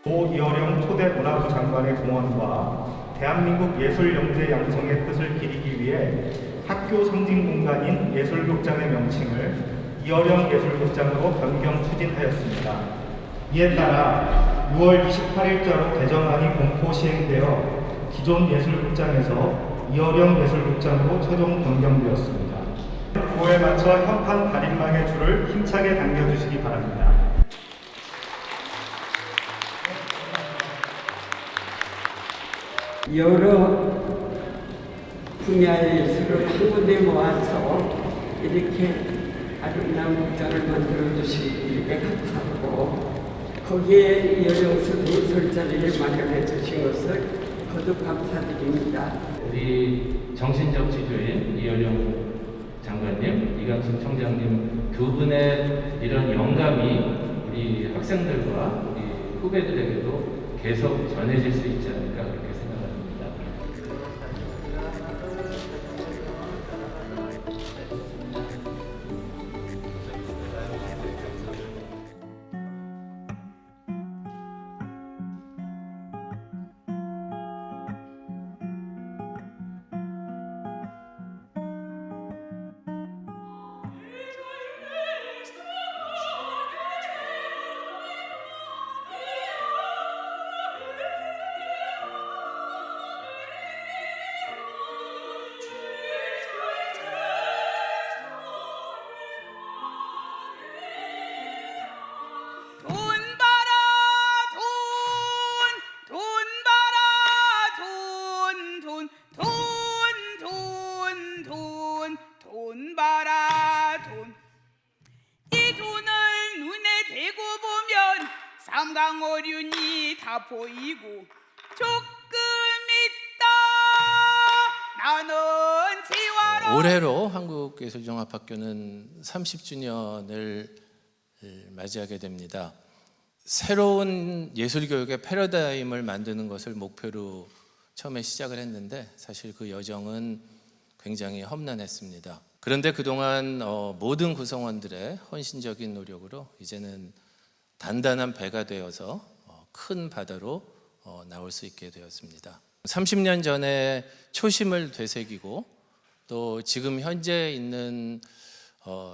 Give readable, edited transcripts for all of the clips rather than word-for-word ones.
고 이어령 초대 문화부 장관의 공헌과 대한민국 예술 영재 양성의 뜻을 기리기 위해 학교 상징 공간인 예술극장의 명칭을 이어령 예술극장으로 변경 추진하였습니다. 이에 따라 6월 28일자로 개정안이 공포 시행되어 기존 예술극장에서 이어령 예술극장으로 최종 변경되었습니다. 구호에 맞춰 현판 가림막의 줄을 힘차게 당겨주시기 바랍니다. 여러 분야의 예술을 한 군데 모아서 이렇게 아름다운 극장을 만들어 주시기에 감사하고, 거기에 이어령 예술자리를 마련해 주신 것을 거듭 감사드립니다. 우리 정신적 지주인 이어령 장관님, 이강숙 총장님 두 분의 이런 영감이 우리 학생들과 우리 후배들에게도 계속 전해질 수 있지 않을까 그렇게 생각합니다. 돈 봐라 돈. 이 돈을 눈에 대고 보면 삼강오륜이 다 보이고 조금 있다 나는 지와라. 올해로 한국예술종합학교는 30주년을 맞이하게 됩니다. 새로운 예술교육의 패러다임을 만드는 것을 목표로 처음에 시작을 했는데 사실 그 여정은 굉장히 험난했습니다. 그런데 그동안 모든 구성원들의 헌신적인 노력으로 이제는 단단한 배가 되어서 큰 바다로 나올 수 있게 되었습니다. 30년 전에 초심을 되새기고 또 지금 현재 있는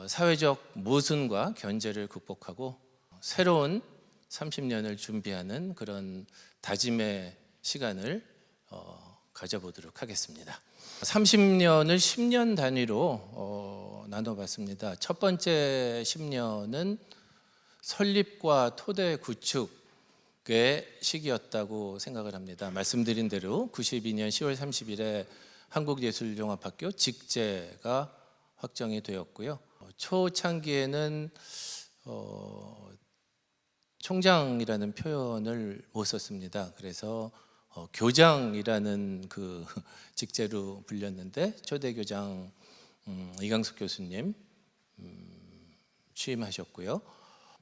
사회적 모순과 견제를 극복하고 새로운 30년을 준비하는 그런 다짐의 시간을 가져보도록 하겠습니다. 30년을 10년 단위로 나눠봤습니다. 첫 번째 10년은 설립과 토대 구축의 시기였다고 생각을 합니다. 말씀드린 대로 92년 10월 30일에 한국예술종합학교 직제가 확정이 되었고요. 초창기에는 총장이라는 표현을 못 썼습니다. 그래서 교장이라는 그 직제로 불렸는데 초대 교장 이강숙 교수님 취임하셨고요.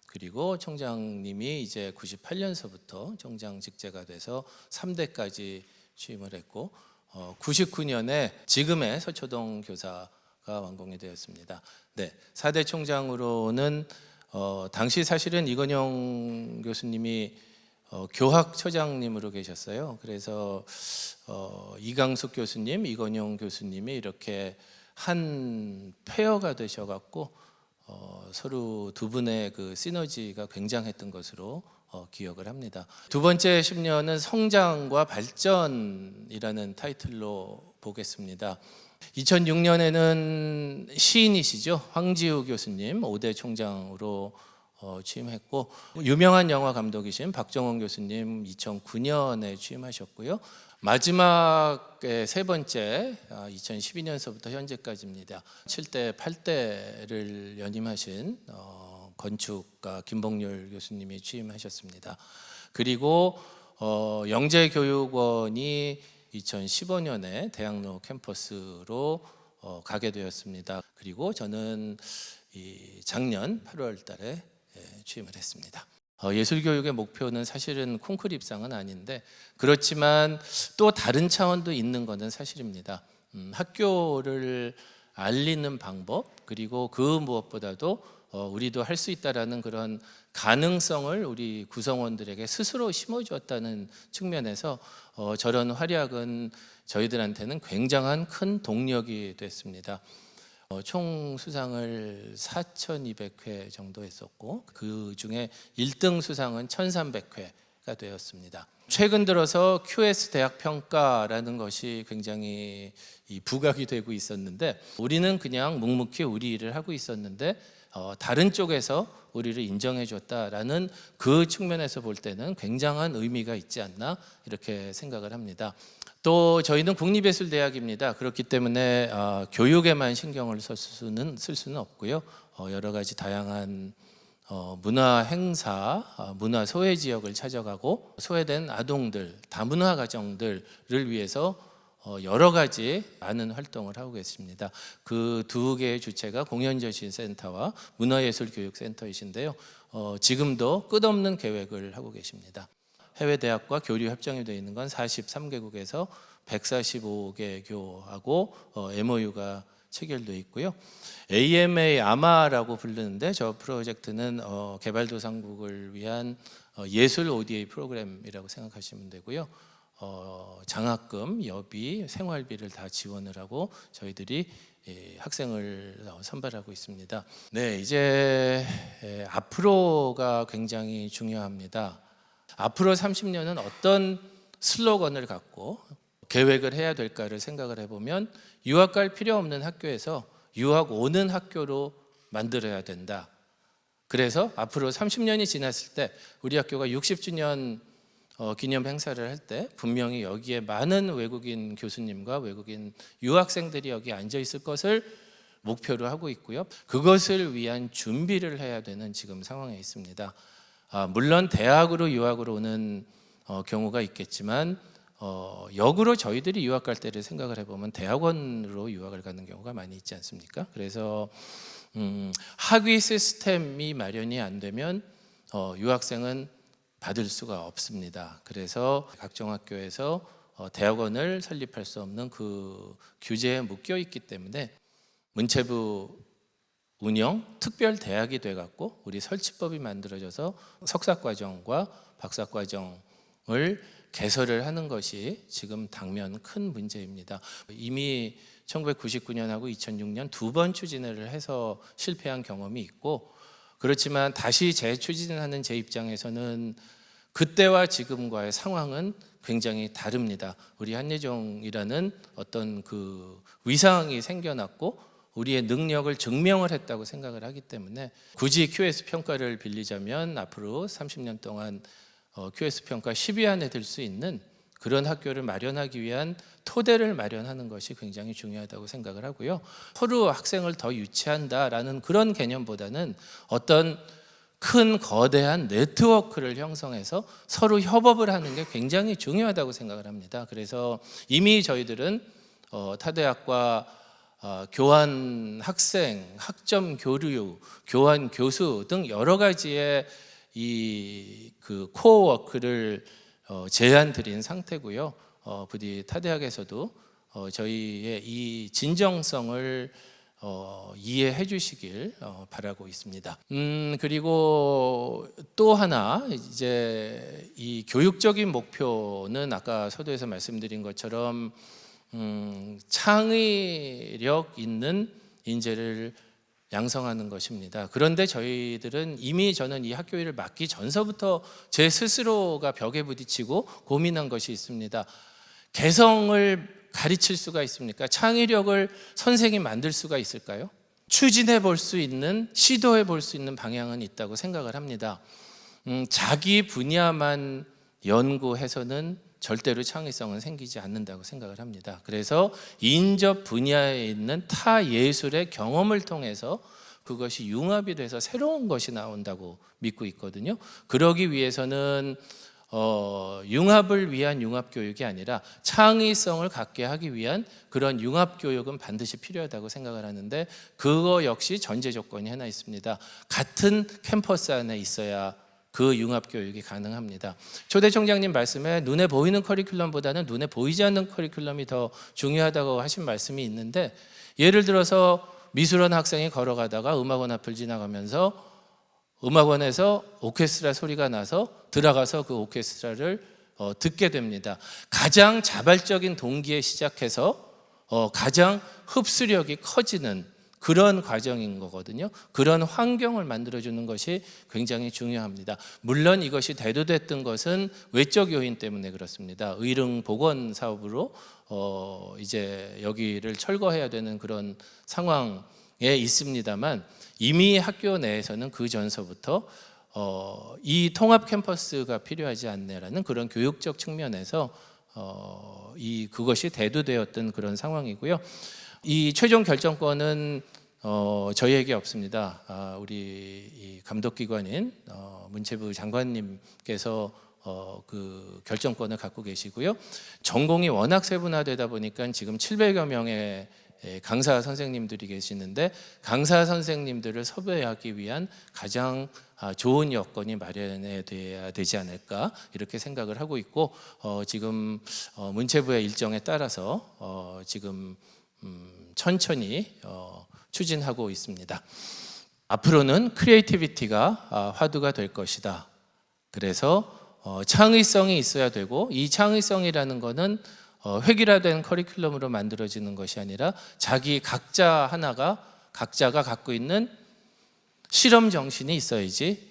그리고 총장님이 이제 98년서부터 총장 직제가 돼서 3대까지 취임을 했고 99년에 지금의 서초동 교사가 완공이 되었습니다. 네, 4대 총장으로는 당시 사실은 이건영 교수님이 교학처장님으로 계셨어요. 그래서 이강숙 교수님, 이건영 교수님이 이렇게 한 페어가 되셔갖고 서로 두 분의 그 시너지가 굉장했던 것으로 기억을 합니다. 두 번째 10년은 성장과 발전이라는 타이틀로 보겠습니다. 2006년에는 시인이시죠. 황지우 교수님 5대 총장으로 취임했고, 유명한 영화 감독이신 박정원 교수님 2009년에 취임하셨고요. 마지막에 세 번째 2012년서부터 현재까지입니다. 7대 8대를 연임하신 건축가 김봉률 교수님이 취임하셨습니다. 그리고 영재교육원이 2015년에 대학로 캠퍼스로 가게 되었습니다. 그리고 저는 작년 8월 달에 취임을 했습니다. 예술교육의 목표는 사실은 콩쿨 입상은 아닌데, 그렇지만 또 다른 차원도 있는 것은 사실입니다. 학교를 알리는 방법, 그리고 그 무엇보다도 우리도 할 수 있다라는 그런 가능성을 우리 구성원들에게 스스로 심어주었다는 측면에서 저런 활약은 저희들한테는 굉장한 큰 동력이 됐습니다. 총 수상을 4,200회 정도 했었고, 그 중에 1등 수상은 1,300회가 되었습니다. 최근 들어서 QS 대학 평가라는 것이 굉장히 부각이 되고 있었는데, 우리는 그냥 묵묵히 우리 일을 하고 있었는데 다른 쪽에서 우리를 인정해 줬다라는 그 측면에서 볼 때는 굉장한 의미가 있지 않나 이렇게 생각을 합니다. 또 저희는 국립예술대학입니다. 그렇기 때문에 교육에만 신경을 쓸 수는 없고요. 여러 가지 다양한 문화 행사, 문화 소외 지역을 찾아가고 소외된 아동들, 다문화 가정들을 위해서 여러 가지 많은 활동을 하고 계십니다. 그 두 개의 주체가 공연저신센터와 문화예술교육센터이신데요. 지금도 끝없는 계획을 하고 계십니다. 해외 대학과 교류 협정이 되어 있는 건 43개국에서 145개 교하고 MOU가 체결되어 있고요. AMA 아마라고 부르는데, 저 프로젝트는 개발도상국을 위한 예술 ODA 프로그램이라고 생각하시면 되고요. 장학금, 여비, 생활비를 다 지원을 하고 저희들이 학생을 선발하고 있습니다. 네, 이제 앞으로가 굉장히 중요합니다. 앞으로 30년은 어떤 슬로건을 갖고 계획을 해야 될까를 생각을 해보면, 유학 갈 필요 없는 학교에서 유학 오는 학교로 만들어야 된다. 그래서 앞으로 30년이 지났을 때 우리 학교가 60주년 기념 행사를 할 때 분명히 여기에 많은 외국인 교수님과 외국인 유학생들이 여기 앉아 있을 것을 목표로 하고 있고요. 그것을 위한 준비를 해야 되는 지금 상황에 있습니다. 물론 대학으로 유학으로 오는 경우가 있겠지만, 역으로 저희들이 유학 갈 때를 생각을 해보면 대학원으로 유학을 가는 경우가 많이 있지 않습니까? 그래서 학위 시스템이 마련이 안 되면 유학생은 받을 수가 없습니다. 그래서 각종 학교에서 대학원을 설립할 수 없는 그 규제에 묶여 있기 때문에 문체부 운영 특별 대학이 돼 갖고 우리 설치법이 만들어져서 석사과정과 박사과정을 개설을 하는 것이 지금 당면 큰 문제입니다. 이미 1999년하고 2006년 두 번 추진을 해서 실패한 경험이 있고, 그렇지만 다시 재추진하는 제 입장에서는 그때와 지금과의 상황은 굉장히 다릅니다. 우리 한예종이라는 어떤 그 위상이 생겨났고 우리의 능력을 증명을 했다고 생각을 하기 때문에, 굳이 QS 평가를 빌리자면 앞으로 30년 동안 QS 평가 10위 안에 들 수 있는 그런 학교를 마련하기 위한 토대를 마련하는 것이 굉장히 중요하다고 생각을 하고요. 서로 학생을 더 유치한다라는 그런 개념보다는 어떤 큰 거대한 네트워크를 형성해서 서로 협업을 하는 게 굉장히 중요하다고 생각을 합니다. 그래서 이미 저희들은 타대학과 교환 학생, 학점 교류, 교환 교수 등 여러 가지의 이 그 코어 워크를 제안 드린 상태고요. 부디 타대학에서도 저희의 이 진정성을 이해해 주시길 바라고 있습니다. 그리고 또 하나, 이제 이 교육적인 목표는 아까 서두에서 말씀드린 것처럼 창의력 있는 인재를 양성하는 것입니다. 그런데 저희들은 이미 저는 이 학교 일을 맡기 전서부터 제 스스로가 벽에 부딪히고 고민한 것이 있습니다. 개성을 가르칠 수가 있습니까? 창의력을 선생이 만들 수가 있을까요? 추진해 볼 수 있는, 시도해 볼 수 있는 방향은 있다고 생각을 합니다. 자기 분야만 연구해서는 절대로 창의성은 생기지 않는다고 생각을 합니다. 그래서 인접 분야에 있는 타 예술의 경험을 통해서 그것이 융합이 돼서 새로운 것이 나온다고 믿고 있거든요. 그러기 위해서는 융합을 위한 융합교육이 아니라 창의성을 갖게 하기 위한 그런 융합교육은 반드시 필요하다고 생각을 하는데, 그거 역시 전제 조건이 하나 있습니다. 같은 캠퍼스 안에 있어야 그 융합교육이 가능합니다. 초대 총장님 말씀에 눈에 보이는 커리큘럼보다는 눈에 보이지 않는 커리큘럼이 더 중요하다고 하신 말씀이 있는데, 예를 들어서 미술원 학생이 걸어가다가 음악원 앞을 지나가면서 음악원에서 오케스트라 소리가 나서 들어가서 그 오케스트라를 듣게 됩니다. 가장 자발적인 동기에 시작해서 가장 흡수력이 커지는 그런 과정인 거거든요. 그런 환경을 만들어주는 것이 굉장히 중요합니다. 물론 이것이 대두됐던 것은 외적 요인 때문에 그렇습니다. 의릉 복원 사업으로 이제 여기를 철거해야 되는 그런 상황에 있습니다만, 이미 학교 내에서는 그 전서부터 이 통합 캠퍼스가 필요하지 않냐라는 그런 교육적 측면에서 그것이 대두되었던 그런 상황이고요. 이 최종 결정권은 저희에게 없습니다. 우리 이 감독기관인 문체부 장관님께서 그 결정권을 갖고 계시고요. 전공이 워낙 세분화되다 보니까 지금 700여 명의 강사 선생님들이 계시는데, 강사 선생님들을 섭외하기 위한 가장 좋은 여건이 마련돼야 되지 않을까 이렇게 생각을 하고 있고, 지금 문체부의 일정에 따라서 지금 천천히 추진하고 있습니다. 앞으로는 크리에이티비티가 화두가 될 것이다. 그래서 창의성이 있어야 되고, 이 창의성이라는 것은 획일화된 커리큘럼으로 만들어지는 것이 아니라 자기 각자가 갖고 있는 실험 정신이 있어야지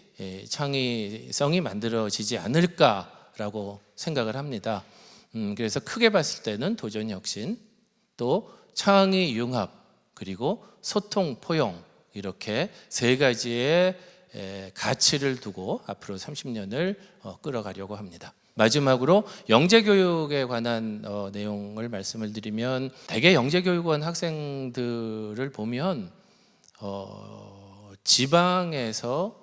창의성이 만들어지지 않을까라고 생각을 합니다. 그래서 크게 봤을 때는 도전 혁신, 또 창의 융합, 그리고 소통 포용, 이렇게 세 가지의 가치를 두고 앞으로 30년을 끌어가려고 합니다. 마지막으로 영재교육에 관한 내용을 말씀을 드리면, 대개 영재교육원 학생들을 보면 지방에서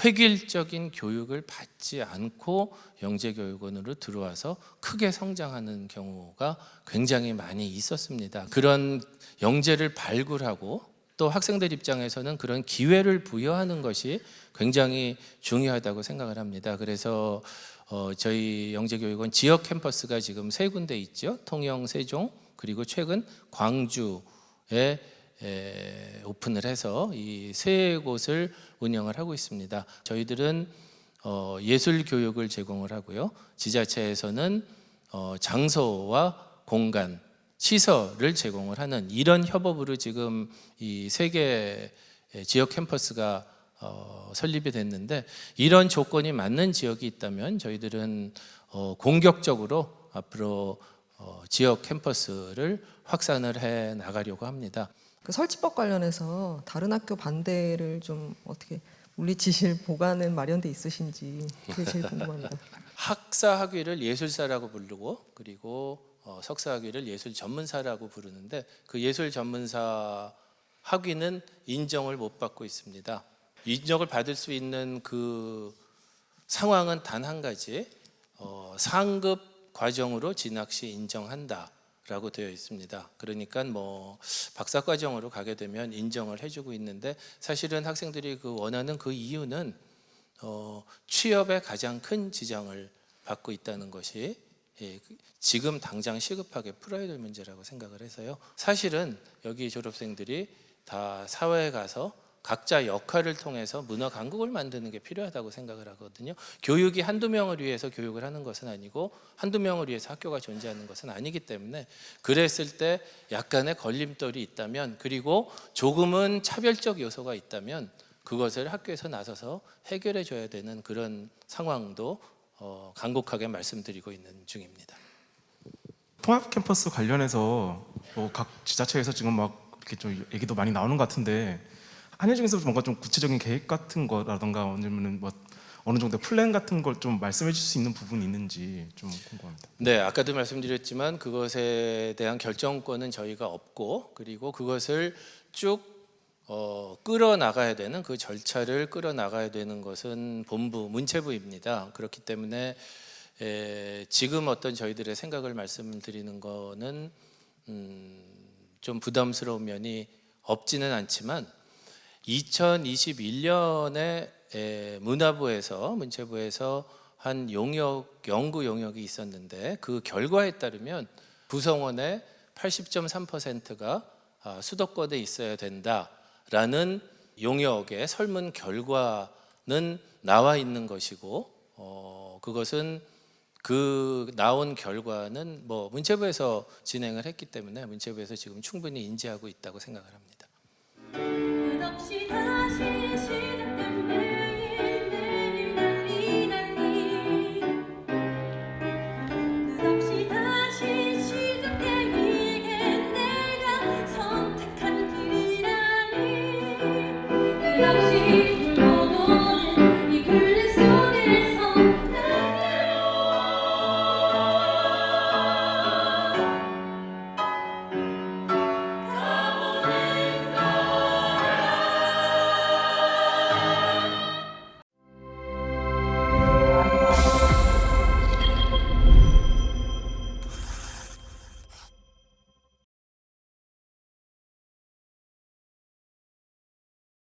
획일적인 교육을 받지 않고 영재교육원으로 들어와서 크게 성장하는 경우가 굉장히 많이 있었습니다. 그런 영재를 발굴하고 또 학생들 입장에서는 그런 기회를 부여하는 것이 굉장히 중요하다고 생각을 합니다. 그래서 저희 영재교육원 지역 캠퍼스가 지금 3군데 있죠. 통영, 세종, 그리고 최근 광주에 오픈을 해서 이 3곳을 운영을 하고 있습니다. 저희들은 예술 교육을 제공을 하고요. 지자체에서는 장소와 공간, 시설을 제공을 하는 이런 협업으로 지금 이 3개 지역 캠퍼스가 설립이 됐는데, 이런 조건이 맞는 지역이 있다면 저희들은 공격적으로 앞으로 지역 캠퍼스를 확산을 해 나가려고 합니다. 그 설치법 관련해서 다른 학교 반대를 좀 어떻게 물리치실 보관은 마련돼 있으신지 그게 제일 궁금합니다. 학사 학위를 예술사라고 부르고, 그리고 석사 학위를 예술 전문사라고 부르는데, 그 예술 전문사 학위는 인정을 못 받고 있습니다. 인정을 받을 수 있는 그 상황은 단 한 가지, 상급 과정으로 진학 시 인정한다라고 되어 있습니다. 그러니까 뭐 박사 과정으로 가게 되면 인정을 해주고 있는데, 사실은 학생들이 그 원하는 그 이유는 취업에 가장 큰 지장을 받고 있다는 것이 지금 당장 시급하게 풀어야 될 문제라고 생각을 해서요. 사실은 여기 졸업생들이 다 사회에 가서 각자 역할을 통해서 문화 강국을 만드는 게 필요하다고 생각을 하거든요. 교육이 한두 명을 위해서 교육을 하는 것은 아니고, 한두 명을 위해서 학교가 존재하는 것은 아니기 때문에, 그랬을 때 약간의 걸림돌이 있다면, 그리고 조금은 차별적 요소가 있다면 그것을 학교에서 나서서 해결해 줘야 되는 그런 상황도 간곡하게 말씀드리고 있는 중입니다. 통합 캠퍼스 관련해서 각 지자체에서 지금 막 이렇게 좀 얘기도 많이 나오는 것 같은데 한예 중에서 뭔가 좀 구체적인 계획 같은 거라던가 아니면은 뭐 어느 정도 플랜 같은 걸 좀 말씀해 주실 수 있는 부분이 있는지 좀 궁금합니다. 네, 아까도 말씀드렸지만 그것에 대한 결정권은 저희가 없고, 그리고 그것을 쭉 끌어나가야 되는, 그 절차를 끌어나가야 되는 것은 본부 문체부입니다. 그렇기 때문에 지금 어떤 저희들의 생각을 말씀드리는 거는 좀 부담스러운 면이 없지는 않지만 2021년에 문체부에서 한 연구 용역이 있었는데, 그 결과에 따르면 구성원의 80.3%가 수도권에 있어야 된다라는 용역의 설문 결과는 나와 있는 것이고, 그것은 그 나온 결과는 뭐 문체부에서 진행을 했기 때문에 문체부에서 지금 충분히 인지하고 있다고 생각을 합니다.